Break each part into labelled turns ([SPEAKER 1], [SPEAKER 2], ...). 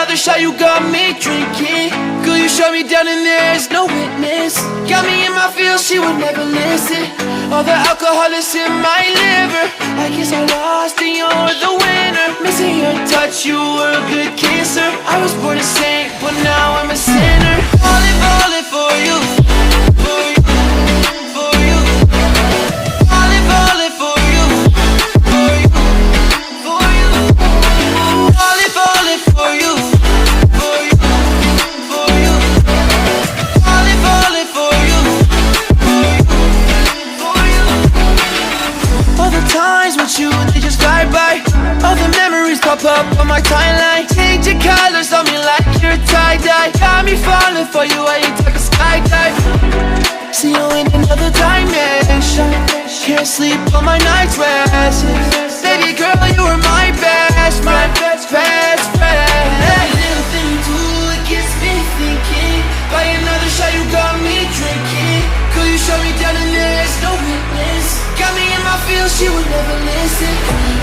[SPEAKER 1] another shot, you got me drinking. Girl, you shut me down and there's no witness. Got me in my feels, she would never listen. All the alcohol is in my liver. I guess I lost and you're the winner. Missing your touch, you were a good kisser. I was born a saint, but now I'm a sinner. Falling for you, for you, for you. Falling for you, for you, for you. Falling for you, for you, for you. Falling for you, for you, for you. All the times with you, they just fly by. All the memories pop up on my timeline. Change your colors on me like you're tie-dye. Got me falling for you, I ain't talking skydive. See you in another dimension. Can't sleep on my night's rest. Baby girl, you were my best friend. Every little thing you do, it gets me thinking. By another shot, you got me drinking. Girl, you shut me down and there's no witness. Got me in my feels, she would never listen.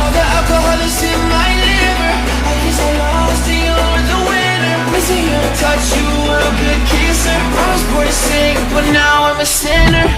[SPEAKER 1] All the alcohol is in my liver. I guess I lost and you're the winner. Missing your touch, you were a good kisser. I was born to sing, but now I'm a sinner.